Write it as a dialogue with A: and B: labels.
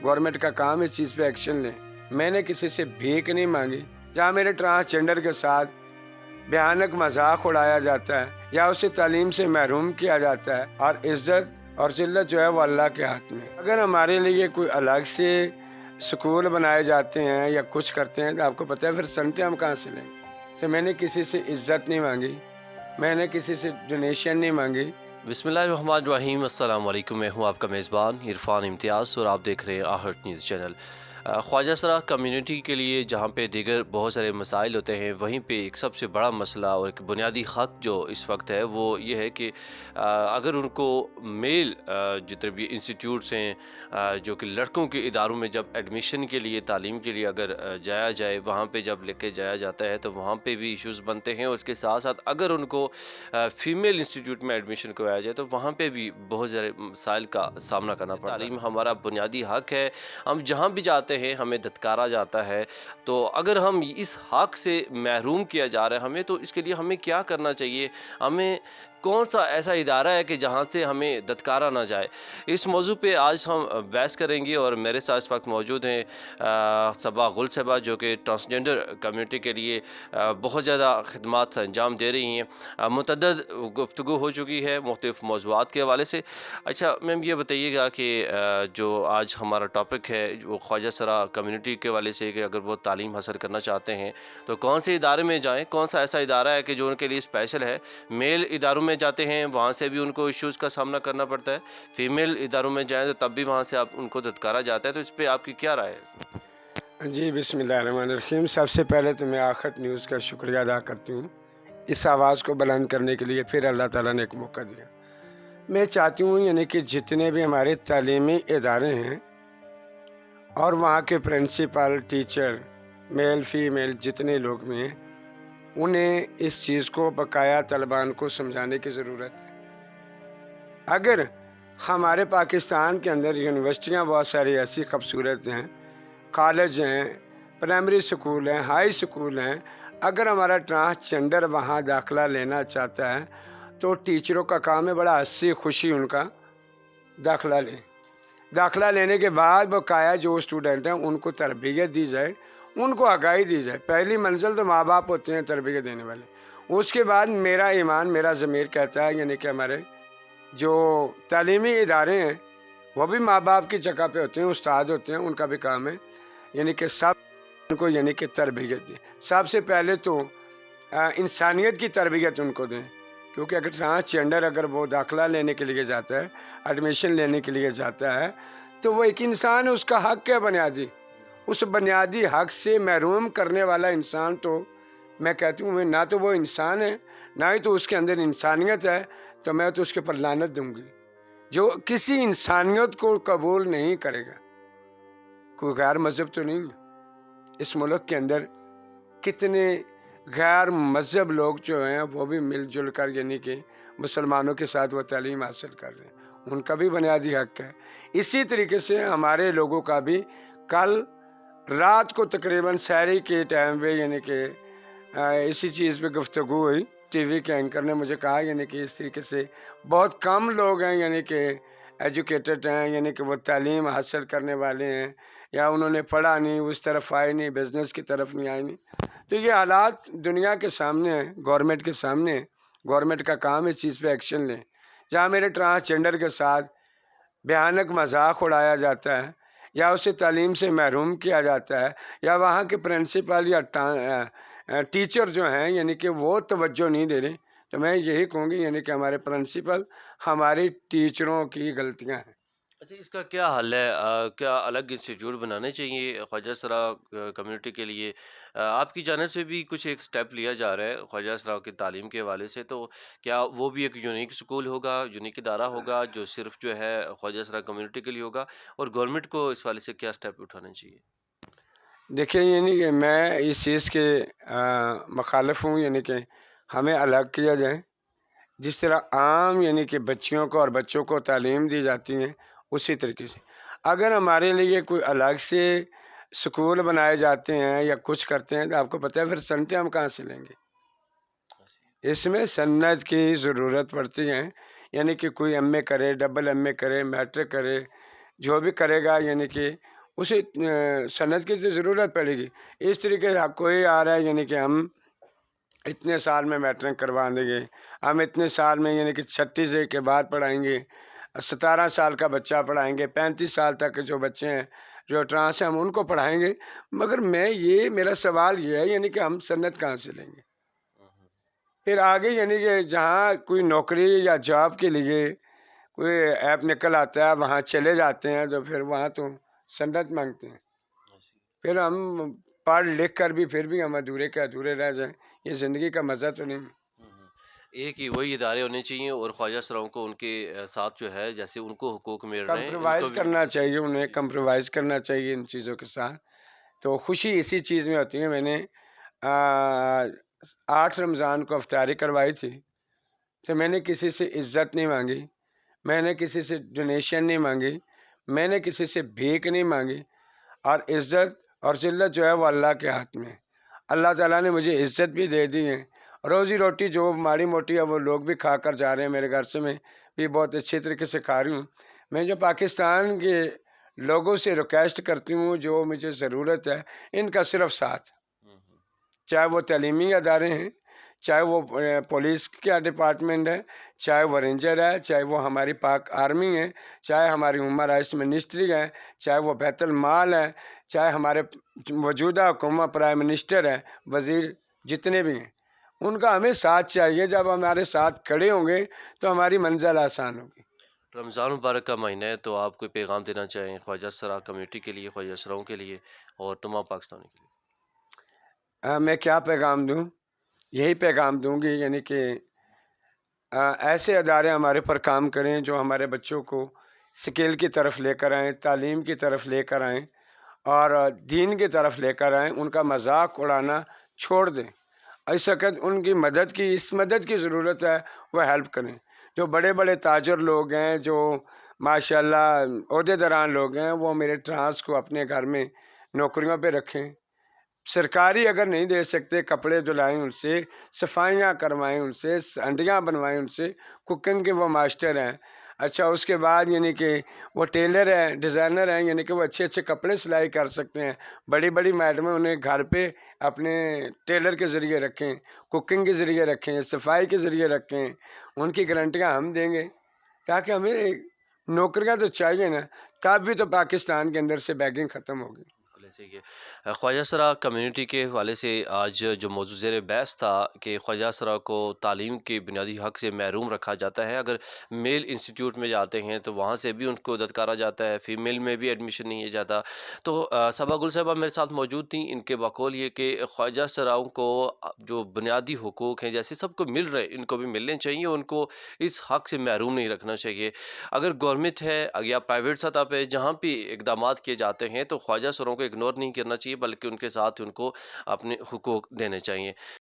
A: Government کا کام اس چیز پہ ایکشن لیں۔ میں نے کسی سے بھیک نہیں مانگی۔ جہاں میرے ٹرانسجینڈر کے ساتھ بھیانک مذاق اڑایا جاتا ہے یا اسے تعلیم سے محروم کیا جاتا ہے، اور عزت اور ذلت جو ہے وہ اللہ کے ہاتھ میں۔ اگر ہمارے لیے کوئی الگ سے سکول بنائے جاتے ہیں یا کچھ کرتے ہیں تو آپ کو پتہ ہے پھر سنٹیں ہم کہاں سے لیں گے؟ تو میں نے کسی سے عزت نہیں مانگی، میں نے کسی سے ڈونیشن نہیں مانگی۔
B: بسم اللہ الرحمن الرحیم۔ السلام علیکم، میں ہوں آپ کا میزبان عرفان امتیاز اور آپ دیکھ رہے ہیں آہٹ نیوز چینل۔ خواجہ سرا کمیونٹی کے لیے جہاں پہ دیگر بہت سارے مسائل ہوتے ہیں، وہیں پہ ایک سب سے بڑا مسئلہ اور ایک بنیادی حق جو اس وقت ہے وہ یہ ہے کہ اگر ان کو میل جتنے بھی انسٹیٹیوٹس ہیں جو کہ لڑکوں کے اداروں میں جب ایڈمیشن کے لیے تعلیم کے لیے اگر جایا جائے، وہاں پہ جب لے کے جایا جاتا ہے تو وہاں پہ بھی ایشوز بنتے ہیں، اور اس کے ساتھ ساتھ اگر ان کو فیمیل انسٹیٹیوٹ میں ایڈمیشن کروایا جائے تو وہاں پہ بھی بہت سارے مسائل کا سامنا کرنا پڑتا ہے۔ تعلیم ہمارا بنیادی حق ہے، ہم جہاں بھی جاتے ہیں ہمیں دھتکارا جاتا ہے، تو اگر ہم اس حق سے محروم کیا جا رہا ہے ہمیں، تو اس کے لیے ہمیں کیا کرنا چاہیے؟ ہمیں کون سا ایسا ادارہ ہے کہ جہاں سے ہمیں دھتکارا نہ جائے؟ اس موضوع پہ آج ہم بحث کریں گے، اور میرے ساتھ اس وقت موجود ہیں صبا غل صاحبہ جو کہ ٹرانسجینڈر کمیونٹی کے لیے بہت زیادہ خدمات انجام دے رہی ہیں۔ متعدد گفتگو ہو چکی ہے مختلف موضوعات کے حوالے سے۔ اچھا میم، یہ بتائیے گا کہ جو آج ہمارا ٹاپک ہے وہ خواجہ سرا کمیونٹی کے حوالے سے کہ اگر وہ تعلیم حاصل کرنا چاہتے ہیں تو کون سے ادارے میں جائیں؟ کون سا ایسا ادارہ ہے کہ جو ان کے لیے اسپیشل ہے؟ میل اداروں میں جاتے ہیں وہاں سے بھی ان کو ایشوز کا سامنا کرنا پڑتا ہے، فیمیل اداروں میں جائیں تو تب بھی وہاں سے ان کو دھتکارا جاتا ہے، تو اس پہ آپ کی کیا رائے ہے؟
A: جی بسم اللہ الرحمن الرحیم۔ سب سے پہلے تو میں آخت نیوز کا شکریہ ادا کرتی ہوں اس آواز کو بلند کرنے کے لیے، پھر اللہ تعالیٰ نے ایک موقع دیا۔ میں چاہتی ہوں یعنی کہ جتنے بھی ہمارے تعلیمی ادارے ہیں اور وہاں کے پرنسپل، ٹیچر، میل فیمیل جتنے لوگ بھی ہیں، انہیں اس چیز کو بقایا طالبان کو سمجھانے کی ضرورت ہے۔ اگر ہمارے پاکستان کے اندر یونیورسٹیاں بہت ساری ایسی خوبصورت ہیں، کالج ہیں، پرائمری سکول ہیں، ہائی سکول ہیں، اگر ہمارا ٹرانسجینڈر وہاں داخلہ لینا چاہتا ہے تو ٹیچروں کا کام ہے بڑا ہنسی خوشی ان کا داخلہ لیں۔ داخلہ لینے کے بعد بقایا جو اسٹوڈنٹ ہیں ان کو تربیت دی جائے، ان کو آگاہی دی جائے۔ پہلی منزل تو ماں باپ ہوتے ہیں تربیت دینے والے۔ اس کے بعد میرا ایمان، میرا ضمیر کہتا ہے یعنی کہ ہمارے جو تعلیمی ادارے ہیں وہ بھی ماں باپ کی جگہ پہ ہوتے ہیں، استاد ہوتے ہیں، ان کا بھی کام ہے یعنی کہ سب ان کو یعنی کہ تربیت دیں۔ سب سے پہلے تو انسانیت کی تربیت ان کو دیں، کیونکہ اگر ٹرانسجینڈر اگر وہ داخلہ لینے کے لیے جاتا ہے، ایڈمیشن لینے کے لیے جاتا ہے، تو وہ ایک انسان ہے، اس کا حق ہے بنیادی۔ اس بنیادی حق سے محروم کرنے والا انسان تو میں کہتی ہوں نہ تو وہ انسان ہے، نہ ہی تو اس کے اندر انسانیت ہے، تو میں تو اس کے پر لعنت دوں گی۔ جو کسی انسانیت کو قبول نہیں کرے گا، کوئی غیر مذہب تو نہیں ہے۔ اس ملک کے اندر کتنے غیر مذہب لوگ جو ہیں وہ بھی مل جل کر یعنی کہ مسلمانوں کے ساتھ وہ تعلیم حاصل کر رہے ہیں، ان کا بھی بنیادی حق ہے۔ اسی طریقے سے ہمارے لوگوں کا بھی کل رات کو تقریباً سحری کے ٹائم پہ یعنی کہ اسی چیز پہ گفتگو ہوئی، ٹی وی کے اینکر نے مجھے کہا یعنی کہ اس طریقے سے بہت کم لوگ ہیں یعنی کہ ایجوکیٹڈ ہیں، یعنی کہ وہ تعلیم حاصل کرنے والے ہیں، یا انہوں نے پڑھا نہیں، اس طرف آئے نہیں، بزنس کی طرف نہیں آئے نہیں۔ تو یہ حالات دنیا کے سامنے ہیں، گورنمنٹ کے سامنے ہیں۔ گورنمنٹ کا کام اس چیز پہ ایکشن لیں۔ جہاں میرے ٹرانسجینڈر کے ساتھ بھیانک مذاق اڑایا جاتا ہے یا اسے تعلیم سے محروم کیا جاتا ہے، یا وہاں کے پرنسپل یا ٹیچر جو ہیں یعنی کہ وہ توجہ نہیں دے رہے، تو میں یہی کہوں گی یعنی کہ ہمارے پرنسپل، ہماری ٹیچروں کی غلطیاں ہیں۔
B: اچھا، اس کا کیا حل ہے؟ کیا الگ انسٹیٹیوٹ بنانے چاہیے خواجہ سرا کمیونٹی کے لیے؟ آپ کی جانب سے بھی کچھ ایک سٹیپ لیا جا رہا ہے خواجہ سرا کی تعلیم کے حوالے سے، تو کیا وہ بھی ایک یونیک سکول ہوگا، یونیک ادارہ ہوگا جو صرف جو ہے خواجہ سرا کمیونٹی کے لیے ہوگا، اور گورنمنٹ کو اس حوالے سے کیا سٹیپ اٹھانے چاہیے؟
A: دیکھیں یعنی کہ میں اس چیز کے مخالف ہوں، یعنی کہ ہمیں الگ کیا جائے۔ جس طرح عام یعنی کہ بچیوں کو اور بچوں کو تعلیم دی جاتی ہیں اسی طریقے سے اگر ہمارے لیے کوئی الگ سے سکول بنائے جاتے ہیں یا کچھ کرتے ہیں تو آپ کو پتہ ہے پھر سنٹیں ہم کہاں سے لیں گے؟ اس میں سند کی ضرورت پڑتی ہے، یعنی کہ کوئی ایم اے کرے، ڈبل ایم اے کرے، میٹرک کرے، جو بھی کرے گا یعنی کہ اسے سند کی تو ضرورت پڑے گی. اس طریقے سے کوئی آ رہا ہے یعنی کہ ہم اتنے سال میں میٹرک کروا دیں گے، ہم اتنے سال میں یعنی کہ 36 کے بعد پڑھائیں گے، 17 سال کا بچہ پڑھائیں گے، 35 سال تک کے جو بچے ہیں جو ٹرانس ہیں ہم ان کو پڑھائیں گے. مگر میرا سوال یہ ہے یعنی کہ ہم سند کہاں سے لیں گے؟ پھر آگے یعنی کہ جہاں کوئی نوکری یا جاب کے لیے کوئی ایپ نکل آتا ہے وہاں چلے جاتے ہیں تو پھر وہاں تو سند مانگتے ہیں. پھر ہم پڑھ لکھ کر بھی پھر بھی ہم ادھورے کے ادھورے رہ جائیں. یہ زندگی کا مزہ تو نہیں.
B: ایک ہی وہی ادارے ہونے چاہیے اور خواجہ سراؤں کو ان کے ساتھ جو ہے جیسے ان کو حقوق مل رہے ہیں ان کو
A: کمپرومائز
B: بھی
A: کرنا چاہیے، انہیں کمپرومائز کرنا چاہیے ان چیزوں کے ساتھ. تو خوشی اسی چیز میں ہوتی ہے. میں نے 8 رمضان کو افطاری کروائی تھی تو میں نے کسی سے عزت نہیں مانگی، میں نے کسی سے ڈونیشن نہیں مانگی، میں نے کسی سے بھیک نہیں مانگی. اور عزت اور ذلت جو ہے وہ اللہ کے ہاتھ میں ہے. اللہ تعالیٰ نے مجھے عزت بھی دے دی ہے. روزی روٹی جو ماڑی موٹی ہے وہ لوگ بھی کھا کر جا رہے ہیں. میرے گھر سے میں بھی بہت اچھی طریقے سے کھا رہی ہوں. میں جو پاکستان کے لوگوں سے ریکویسٹ کرتی ہوں جو مجھے ضرورت ہے ان کا صرف ساتھ، چاہے وہ تعلیمی ادارے ہیں، چاہے وہ پولیس کا ڈپارٹمنٹ ہے، چاہے وہ رینجر ہے، چاہے وہ ہماری پاک آرمی ہے، چاہے ہماری ہیومن رائٹس منسٹری ہے، چاہے وہ بیت المال ہے، چاہے ہمارے موجودہ حکومت پرائم منسٹر ہے، وزیر جتنے بھی ہیں ان کا ہمیں ساتھ چاہیے. جب ہمارے ساتھ کھڑے ہوں گے تو ہماری منزل آسان ہوگی.
B: رمضان مبارک کا مہینہ ہے تو آپ کوئی پیغام دینا چاہیں خواجہ سرا کمیونٹی کے لیے، خواجہ سراؤں کے لیے اور تمام پاکستانی کے لیے؟
A: میں کیا پیغام دوں؟ یہی پیغام دوں گی یعنی کہ ایسے ادارے ہمارے پر کام کریں جو ہمارے بچوں کو سکل کی طرف لے کر آئیں، تعلیم کی طرف لے کر آئیں اور دین کی طرف لے کر آئیں. ان کا مذاق اڑانا چھوڑ دیں. اس وقت ان کی مدد کی ضرورت ہے، وہ ہیلپ کریں. جو بڑے بڑے تاجر لوگ ہیں، جو ماشاءاللہ عہدے داران لوگ ہیں، وہ میرے ٹرانس کو اپنے گھر میں نوکریوں پہ رکھیں. سرکاری اگر نہیں دے سکتے کپڑے دھلائیں ان سے، صفائیاں کروائیں ان سے، ہنڈیاں بنوائیں ان سے. کوکنگ کے وہ ماسٹر ہیں. اچھا اس کے بعد یعنی کہ وہ ٹیلر ہیں، ڈیزائنر ہیں، یعنی کہ وہ اچھے اچھے کپڑے سلائی کر سکتے ہیں. بڑی بڑی میڈمیں انہیں گھر پہ اپنے ٹیلر کے ذریعے رکھیں، کوکنگ کے ذریعے رکھیں، صفائی کے ذریعے رکھیں. ان کی گارنٹیاں ہم دیں گے تاکہ ہمیں نوکریاں تو چاہیے نا، تب بھی تو پاکستان کے اندر سے بیگنگ ختم ہوگی.
B: بالکل ایسے ہی ہے. خواجہ سرا کمیونٹی کے حوالے سے آج جو موضوع زیر بحث تھا کہ خواجہ سرا کو تعلیم کے بنیادی حق سے محروم رکھا جاتا ہے. اگر میل انسٹیٹیوٹ میں جاتے ہیں تو وہاں سے بھی ان کو دتکارا جاتا ہے، فیمیل میں بھی ایڈمیشن نہیں ہے جاتا. تو صبا گل صاحبہ میرے ساتھ موجود تھیں. ان کے بقول یہ کہ خواجہ سراؤں کو جو بنیادی حقوق ہیں جیسے سب کو مل رہے ان کو بھی ملنے چاہیے، ان کو اس حق سے محروم نہیں رکھنا چاہیے. اگر گورنمنٹ ہے یا پرائیویٹ سطح پہ جہاں بھی اقدامات کیے جاتے ہیں تو خواجہ سروں کو اگنور نہیں کرنا چاہیے بلکہ ان کے ساتھ ان کو اپنے حقوق دینے چاہیے.